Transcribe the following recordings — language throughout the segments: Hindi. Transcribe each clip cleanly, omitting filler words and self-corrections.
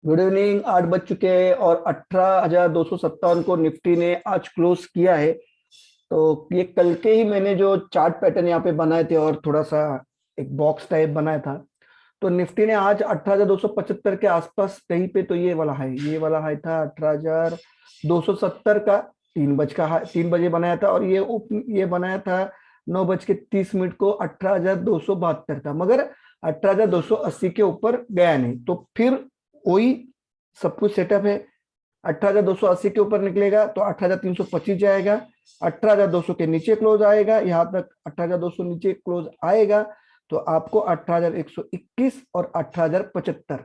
Good evening. 8 बज चुके हैं और 18,257 को निफ्टी ने आज क्लोज किया है। तो ये कल के ही मैंने जो चार्ट पैटर्न यहाँ पे बनाए थे और थोड़ा सा एक बॉक्स टाइप बनाया था। तो निफ्टी ने आज 18,275 के आसपास कहीं पे, तो ये वाला हाई था 18,270 का। 3 बज का हाई, 3 बजे बनाया था और ये बनाया था 9:30 को 18,272 का, मगर 18,280 के ऊपर गया नहीं। तो फिर वही सब कुछ सेटअप है। 18,280 के ऊपर निकलेगा तो 18,325 जाएगा, 18,200 के नीचे क्लोज आएगा, यहाँ तक 18,200 नीचे क्लोज आएगा तो आपको 18,121 और 18,075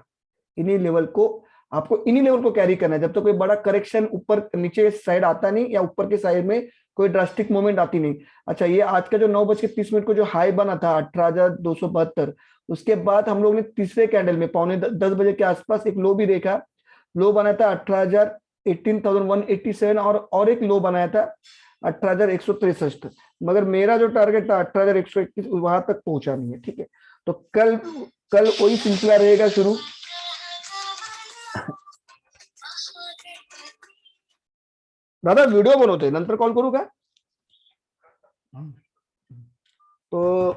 इन्हीं लेवल को इन्हीं लेवल को कैरी करना है। जब तक कोई बड़ा करेक्शन ऊपर नीचे साइड आता नहीं या ऊपर के साइड में कोई ड्रास्टिक मूवमेंट आती नहीं। अच्छा, ये आज का जो 9:30 को जो हाई बना था 18,272, उसके बाद हम लोग ने तीसरे कैंडल में पौने 10 बजे के आसपास एक लो भी देखा। लो बनाया था 18,187 और एक लो बनाया था 18,163 तक, मगर मेरा जो टारगेट था 18,121 वहां तक पहुंचा नहीं है। ठीक है, तो कल कल वही सिलसिला रहेगा शुरू। दादा व्हिडिओ बनवतोय, नंतर कॉल करू का? तो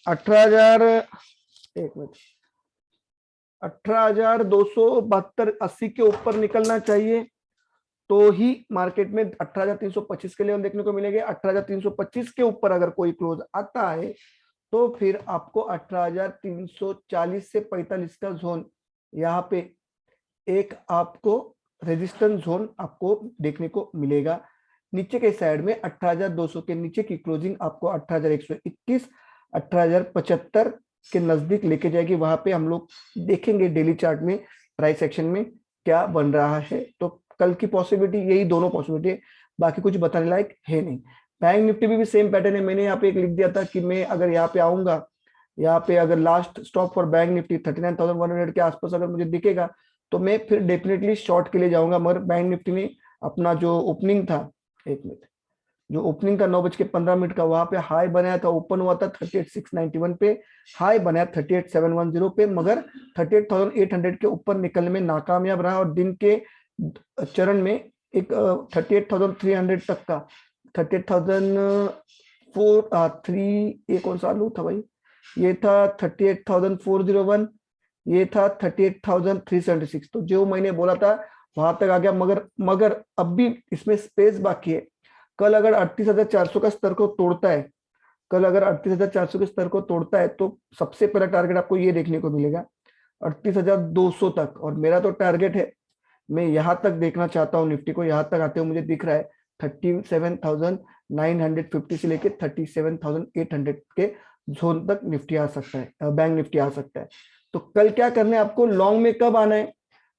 18,000, एक मिनट, 18,272-80 के ऊपर निकलना चाहिए तो ही मार्केट में 18,325 के लेवल देखने को मिलेंगे। 18,325 के ऊपर अगर कोई क्लोज आता है तो फिर आपको 18,340 से 45 का जोन, यहाँ पे एक आपको रेजिस्टेंस जोन आपको देखने को मिलेगा। नीचे के साइड में 18,200 के नीचे की क्लोजिंग आपको 18,121, 18,075 के नजदीक लेके जाएगी। वहां पे हम लोग देखेंगे डेली चार्ट में प्राइस एक्शन में क्या बन रहा है। तो कल की पॉसिबिलिटी यही दोनों पॉसिबिलिटी है, बाकी कुछ बताने लायक है नहीं। बैंक निफ्टी भी सेम पैटर्न है। मैंने यहाँ पे एक लिख दिया था कि मैं अगर यहाँ पे आऊंगा, यहाँ पे अगर last stop for bank Nifty 39,100 के आसपास अगर मुझे दिखेगा तो मैं फिर डेफिनेटली शॉर्ट के लिए जाऊंगा। मगर बैंक निफ्टी ने अपना जो ओपनिंग था, एक मिनट, जो ओपनिंग था 9:15 का, वहां पे हाई बनाया था, ओपन हुआ था 38,691 पे, हाई बनाया 38,710 पे, मगर 38,800 के ऊपर निकलने में नाकामयाब रहा और दिन के चरण में एक 38,300 तक का, 38,003, ये कौन सा आलू था भाई, ये था 38,401, ये था 38,376। तो जो मैंने बोला था वहां तक आ गया, मगर अब भी इसमें स्पेस बाकी है। कल अगर 38,400 का स्तर को तोड़ता है, कल अगर 38,400 के स्तर को तोड़ता है तो सबसे पहला टारगेट आपको ये देखने को मिलेगा 38,200 तक। और मेरा तो टारगेट है, मैं यहां तक देखना चाहता हूं निफ्टी को। यहां तक आते हुए मुझे दिख रहा है 37,950 से लेके 37,800 के जोन तक निफ्टी आ सकता है, बैंक निफ्टी आ सकता है। तो कल क्या करना है आपको, लॉन्ग में कब आना है,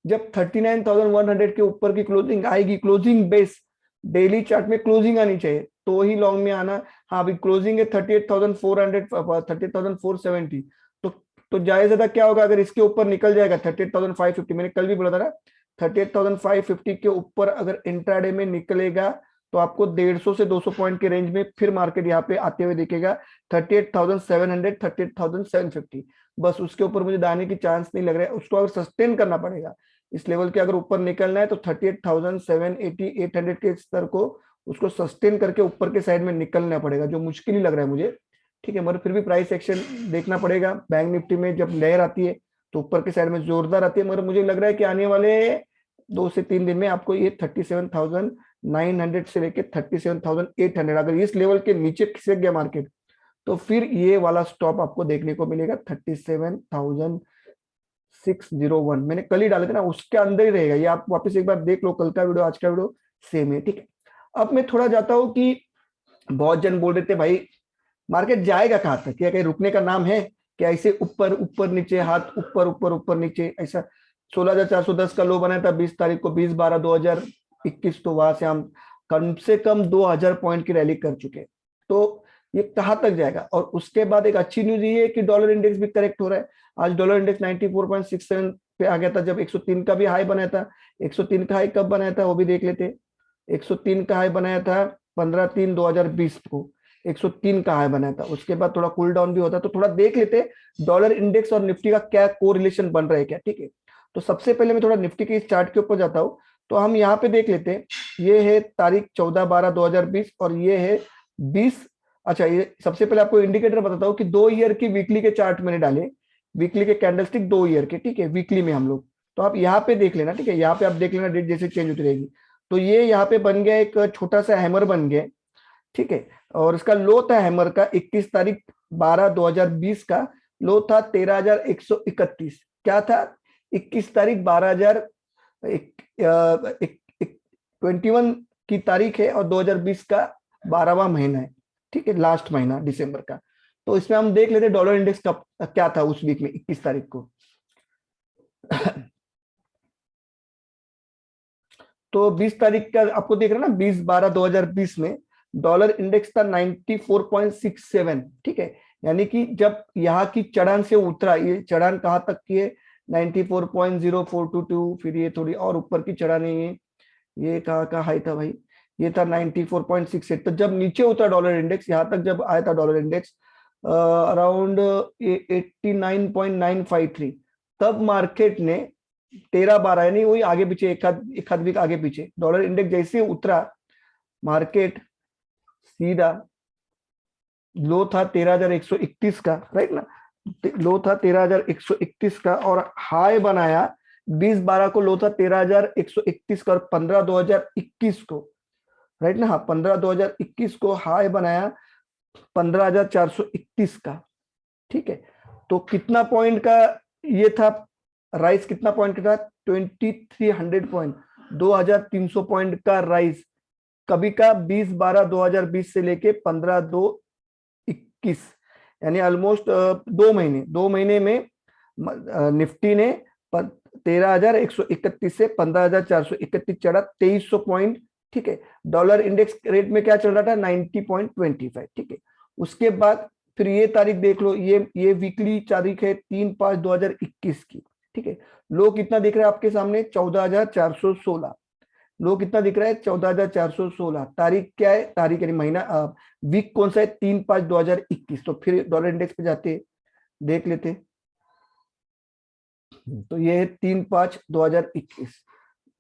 जब 39,100 के ऊपर की क्लोजिंग आएगी, क्लोजिंग बेस डेली चार्ट में क्लोजिंग आनी चाहिए तो ही लॉन्ग में आना। हाँ, अभी क्लोजिंग है 38,400, 38,470। तो तो जायज ज्यादा क्या होगा अगर इसके ऊपर निकल जाएगा 38,550, मैंने कल भी बोला था ना, 38,550 के ऊपर अगर इंट्राडे में निकलेगा तो आपको 150 से 200 पॉइंट के रेंज में फिर मार्केट यहाँ पे आते हुए दिखेगा 38,700, 38,750। बस उसके ऊपर मुझे दाने की चांस नहीं लग रहा है। उसको अगर सस्टेन करना पड़ेगा, इस लेवल के अगर ऊपर निकलना है तो 38,780, 800 के स्तर को उसको सस्टेन करके ऊपर के साइड में निकलना पड़ेगा, जो मुश्किल ही लग रहा है मुझे। ठीक है, मगर फिर भी प्राइस एक्शन देखना पड़ेगा। बैंक निफ्टी में जब लहर आती है तो ऊपर के साइड में जोरदार आती है, मगर मुझे लग रहा है कि आने वाले 2 से 3 दिन में आपको ये 37,900 से लेके 37,800, अगर इस लेवल के नीचे खिसक गया मार्केट तो फिर ये वाला स्टॉप आपको देखने को मिलेगा 37,601। मैंने कल ही डाले थे ना, उसके अंदर ही रहेगा ये। आप वापस एक बार देख लो, कल का वीडियो आज का वीडियो सेम है। ठीक है, अब मैं थोड़ा जाता हूं कि बहुत जन बोल रहे थे भाई मार्केट जाएगा कहां तक, क्या कहीं रुकने का नाम है क्या? ऐसे ऊपर ऊपर नीचे, हाथ ऊपर ऊपर ऊपर नीचे ऐसा। 16,410 का लो बनाया था 20 तारीख को, 20/12/2021, तो वहां से हम कम से कम 2,000 पॉइंट की रैली कर चुके हैं। तो ये कहां तक जाएगा? और उसके बाद एक अच्छी न्यूज ये है कि डॉलर इंडेक्स भी करेक्ट हो रहा है। आज डॉलर इंडेक्स 94.67 पे आ गया था, जब 103 का भी हाई बनाया था। 103 का हाई कब बनाया था वो भी देख लेते। 103 का हाई बनाया था 15/3/2020 को, 103 का हाई बनाया था। उसके बाद थोड़ा कूल डाउन भी होता, तो थोड़ा देख लेते डॉलर इंडेक्स और निफ्टी का क्या कोरिलेशन बन रहा है क्या। ठीक है, तो सबसे पहले मैं थोड़ा निफ्टी के इस चार्ट के ऊपर जाता हूँ। तो हम यहाँ पे देख लेते हैं, ये है तारीख 14/12/2020 और ये है 20। अच्छा, ये सबसे पहले आपको इंडिकेटर बताता हूँ कि 2 ईयर की वीकली के चार्ट मैंने डाले, वीकली के कैंडलस्टिक 2 ईयर के, ठीक है, वीकली में हम लोग। तो आप यहाँ पे देख लेना, ठीक है, यहाँ पे आप देख लेना डेट जैसे चेंज होती रहेगी। तो ये यहाँ पे बन गया एक छोटा सा हैमर बन गया, ठीक है। और इसका लो था हैमर का 21/12/2020 का लो था 13,131। क्या था? 21 तारीख 21 की तारीख है और 2020 का 12वां महीना है, ठीक है, लास्ट महीना दिसंबर का। तो इसमें हम देख लेते डॉलर इंडेक्स का क्या था उस वीक में 21 तारीख को। तो 20 तारीख का आपको देख रहे हैं ना, 20/12/2020 में डॉलर इंडेक्स था 94.67, ठीक है। यानी कि जब यहाँ की चढ़ान से उतरा, ये चढ़ान कहाँ तक की है? 94.0422, फिर ये थोड़ी और ऊपर की चढ़ान है, ये कहाँ का हाई था भाई? ये था 94.68। तो जब नीचे उतरा डॉलर इंडेक्स, यहाँ तक जब आया था डॉलर इंडेक्स अराउंड 89.953, तब मार्केट ने 13-12, यानी वही आगे पीछे एक आध वीक आगे पीछे डॉलर इंडेक्स जैसे उतरा, मार्केट सीधा लो था 13,131 का, राइट ना? लो था 13,131 का और हाई बनाया 20/12 को, लो था 13,131 का, और 15/2021 को, राइट ना? हाँ, 15/2021 को हाई बनाया 15,431 का, ठीक है। तो कितना पॉइंट का ये था राइज? कितना पॉइंट का था? 2300 पॉइंट, 2300 पॉइंट का राइज कभी का 20/12/2020 से लेके 15/2/21, यानी ऑलमोस्ट 2 महीने में निफ्टी ने 13,131 से 15,431 चढ़ा, 2300 पॉइंट, ठीक है। डॉलर इंडेक्स रेट में क्या चल रहा था? 90.25, ठीक है। उसके बाद फिर ये तारीख देख लो, ये वीकली तारीख है 3/5/2021 की, ठीक है। लो कितना दिख रहा है आपके सामने? 14,416। लो कितना दिख रहा है? 14,416। तारीख क्या है? तारीख यानी महीना, वीक कौन सा है? 3/5/2021। तो फिर डॉलर इंडेक्स पे जाते देख लेते। तो ये है 3/5/2021।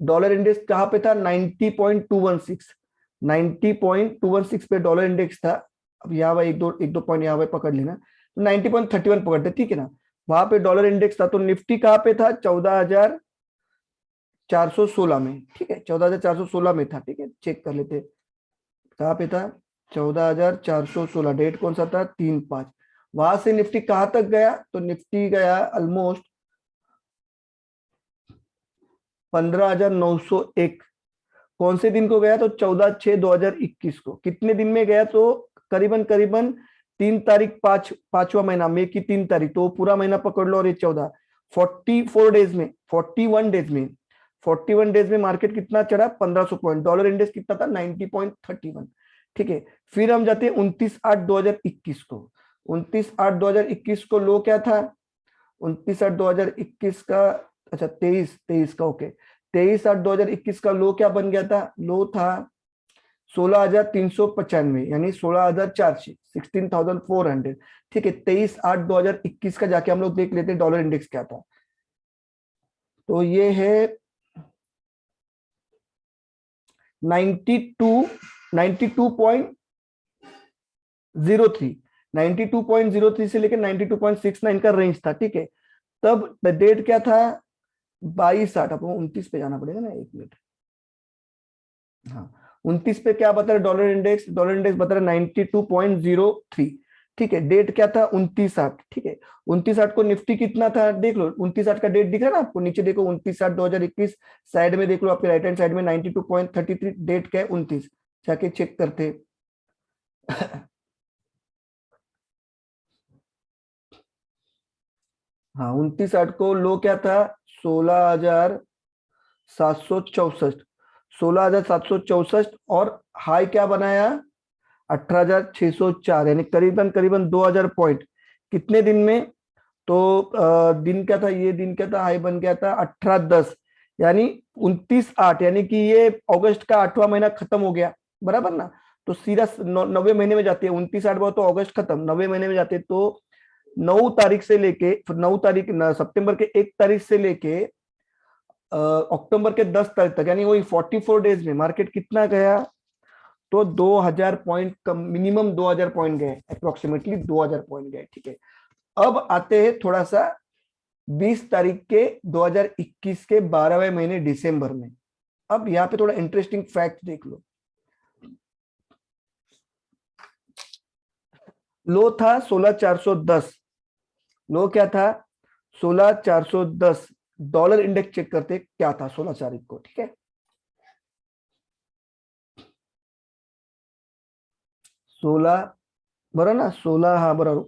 डॉलर इंडेक्स कहाँ पे था? 90.216, 90.216 पे डॉलर इंडेक्स था। अब यहाँ एक दो पॉइंट यहाँ पे पकड़ लेना, तो 90.31 पकड़ते, ठीक है ना? वहां पे डॉलर इंडेक्स था। तो निफ्टी कहाँ पे था? 14,416 में, ठीक है, 14,416 में था, ठीक है। चेक कर लेते कहाँ पे था। 14,416, डेट कौन सा था? 3/5। वहां से निफ्टी कहाँ तक गया? तो निफ्टी गया ऑलमोस्ट 15,901। कौन से दिन को गया? तो 14/6/2021 को। कितने दिन में गया? तो करीबन करीबन 3 तारीख, 5वां महीना, मई की 3 तारीख, तो पूरा महीना पकड़ लो, और ये 14, 44 डेज में, 41 डेज में मार्केट कितना चढ़ा? 1500 पॉइंट। डॉलर इंडेक्स कितना था? 90.31, ठीक है। फिर हम जाते हैं 29/8/2021 को। 29/8/2021 को लो क्या था? 29/8/2021 का, अच्छा 23 का, ओके, 23/8/2021 का लो क्या बन गया था? लो था 16,395, यानी 16,400, 16,400, ठीक है। 23/8/2021 का जाके हम लोग देख लेते हैं डॉलर इंडेक्स क्या था। तो ये है 92.03, 92.03 से लेकर 92.69 का रेंज था, ठीक है। तब डेट क्या था? 22/8। आपको 29 पे जाना पड़ेगा ना, 1 मिनट। हाँ, 29 पे क्या बता रहा है डॉलर इंडेक्स? डॉलर इंडेक्स बता रहा है 92.03, ठीक है। डेट क्या था? 29/8, ठीक है। 29/8 को निफ्टी कितना था? देख लो, 29/8 का डेट दिख रहा है ना आपको? नीचे देखो, 29/8/2021, साइड में देख लो, आपके राइट हैंड साइड में 92.33, डेट क्या है? 29। जाके चेक करते। हाँ, 29/8 को लो क्या था? 16,764, 16,764, और हाई क्या बनाया? 18,604, यानी करीबन करीबन 2,000 पॉइंट। कितने दिन में? तो दिन क्या था? ये दिन क्या था? हाई बन गया था 18/10, यानी 29/8, यानी कि ये अगस्त का 8वां महीना खत्म हो गया, बराबर ना? तो सीधा 9वें महीने में जाते हैं। 29/8 बहुत, तो अगस्त खत्म, 9वें महीने में जाते हैं। तो 9 तारीख से लेके, 9 तारीख सितंबर के 1 तारीख से लेके अक्टूबर के 10 तारीख तक, यानी वही 44 डेज में मार्केट कितना गया, तो 2000 पॉइंट कम, मिनिमम 2000 पॉइंट गए, अप्रोक्सीमेटली 2000 पॉइंट गए। ठीक है, अब आते हैं थोड़ा सा 20 तारीख के 2021 के 12वें महीने दिसंबर में। अब यहाँ पे थोड़ा इंटरेस्टिंग फैक्ट देख लो। लो था 16410, लो क्या था 16410। डॉलर इंडेक्स चेक करते क्या था 16 तारीख को। ठीक है, 16 बराबर ना, 16, हाँ बराबर,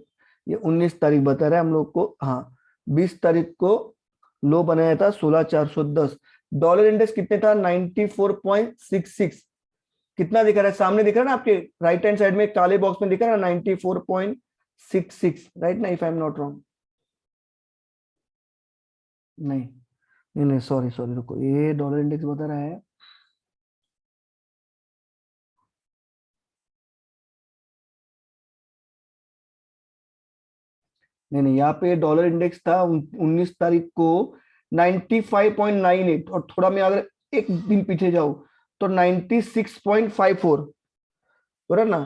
ये 19 तारीख बता रहा है हम लोग को, हाँ 20 तारीख को लो बनाया था 16410। डॉलर इंडेक्स कितने था 94.66। कितना दिख रहा है सामने, दिख रहा है ना आपके राइट हैंड साइड में काले बॉक्स में दिख रहा है ना 94.66, राइट ना, if I am not wrong. नहीं नहीं नहीं, सॉरी सॉरी, रुको, ये डॉलर इंडेक्स बता रहा है, नहीं नहीं, यहाँ पे डॉलर इंडेक्स था 19 तारीख को 95.98, और थोड़ा मैं अगर एक दिन पीछे जाऊं तो 96.54, बराबर ना।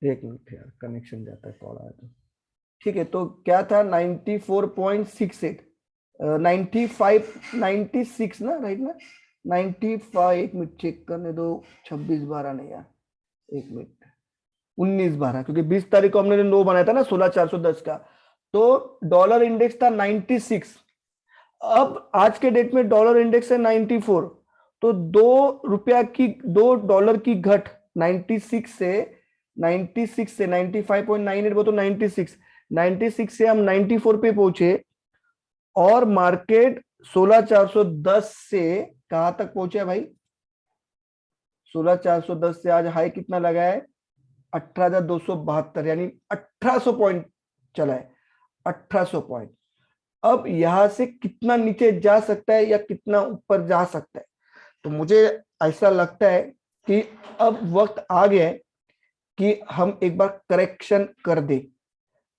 एक मिनट यार, कनेक्शन जाता है, कॉल आया तो। ठीक है, तो क्या था 94.68, 95, 96 ना, राइट ना, 95, एक मिनट चेक करने दो, 26/12 नहीं यार, एक मिनट, 19/12, क्योंकि 20 तारीख को हमने लो बनाया था ना 16410 का, तो डॉलर इंडेक्स था 96। अब आज के डेट में डॉलर इंडेक्स है 94, तो ₹2 की, $2 की घट 96 से, 95.98, वो तो 96 से हम 94 पे पहुंचे, और मार्केट 16410 से कहां तक पहुंचे भाई, 16410 से आज हाई कितना लगा है 18,272, यानी 1800 पॉइंट चला है, 1800 पॉइंट। अब यहां से कितना नीचे जा सकता है या कितना ऊपर जा सकता है, तो मुझे ऐसा लगता है कि अब वक्त आ गया है कि हम एक बार करेक्शन कर दे।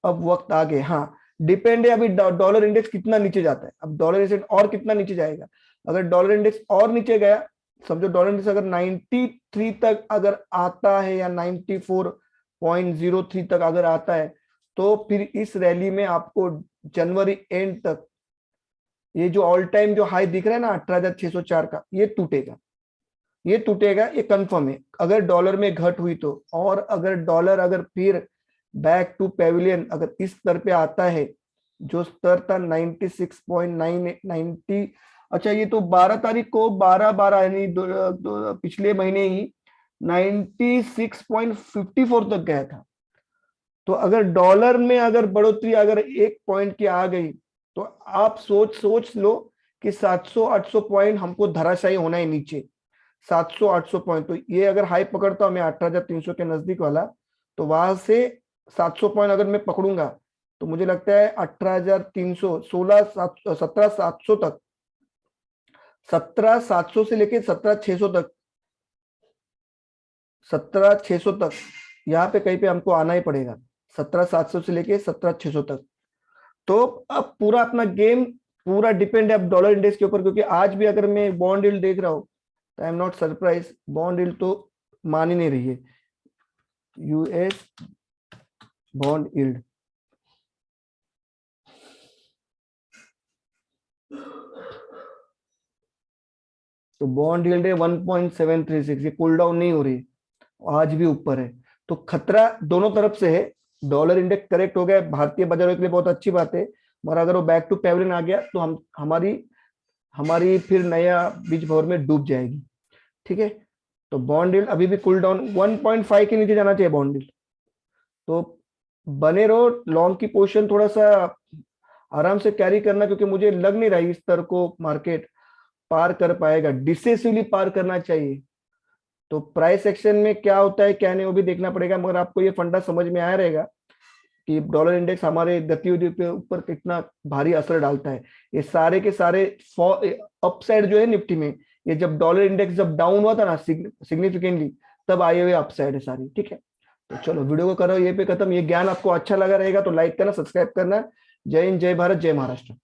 अब वक्त आ गया, हाँ डिपेंड है अभी डॉलर इंडेक्स कितना नीचे जाता है। अब डॉलर इंडेक्स और कितना नीचे जाएगा, अगर डॉलर इंडेक्स और नीचे गया, समझो डॉलर इंडेक्स अगर 93 तक अगर आता है या 94.03 तक अगर आता है, तो फिर इस रैली में आपको जनवरी एंड तक ये जो ऑल टाइम जो हाई दिख रहा है ना 18,604 का, ये टूटेगा, ये टूटेगा, ये कंफर्म है अगर डॉलर में घट हुई तो। और अगर डॉलर अगर फिर बैक टू पेविलियन अगर इस स्तर पे आता है, जो स्तर था 96.990, अच्छा ये तो 12 तारीख को 12/12 यानी पिछले महीने ही 96.54 तक गया था। तो अगर डॉलर में अगर बढ़ोतरी अगर 1 पॉइंट की आ गई, तो आप सोच लो कि 700-800 पॉइंट हमको धराशायी होना है नीचे, 700-800 पॉइंट। तो ये अगर हाई पकड़ता हूं मैं 18,300 के नजदीक वाला, तो वहां से 700 पॉइंट अगर मैं पकड़ूंगा, तो मुझे लगता है 18,300, 17,700 तक, 17,700 से लेके 17,600 तक, 17,600 तक यहाँ पे कहीं पे हमको आना ही पड़ेगा, 17,700 से लेके 17,600 तक। तो अब पूरा अपना गेम पूरा डिपेंड है अब डॉलर इंडेक्स के ऊपर, क्योंकि आज भी अगर मैं बॉन्ड यील्ड देख रहा हूँ तो I am not surprise, bond yield तो मान ही नहीं रही है, यूएस बॉन्ड यील्ड, तो बॉन्ड यील्ड है 1.736, ये कूल डाउन नहीं हो रही, आज भी ऊपर है। तो खतरा दोनों तरफ से है, डॉलर इंडेक्स करेक्ट हो गया, भारतीय बाजारों के लिए बहुत अच्छी बात है, मगर अगर वो बैक टू पेविलियन आ गया तो हम हमारी हमारी फिर नया बीच भंवर में डूब जाएगी। ठीक है, तो बॉन्ड यील्ड अभी भी कूल डाउन, 1.5 के नीचे जाना चाहिए बॉन्ड यील्ड, तो बने रहो, लॉन्ग की पोजीशन थोड़ा सा आराम से कैरी करना, क्योंकि मुझे लग नहीं रहा है इस स्तर को मार्केट पार कर पाएगा, डिसेसिवली पार करना चाहिए। तो प्राइस एक्शन में क्या होता है क्या नहीं वो भी देखना पड़ेगा, मगर आपको ये फंडा समझ में आया रहेगा कि डॉलर इंडेक्स हमारे गतिविधि के ऊपर कितना भारी असर डालता है। ये सारे के सारे अपसाइड जो है निफ्टी में, ये जब डॉलर इंडेक्स जब डाउन हुआ था ना सिग्निफिकेंटली, तब आए हुए अपसाइड है सारी। ठीक है, तो चलो वीडियो को करो ये पे खत्म। ये ज्ञान आपको अच्छा लगा रहेगा तो लाइक करना, सब्सक्राइब करना। जय हिंद, जय भारत, जय महाराष्ट्र।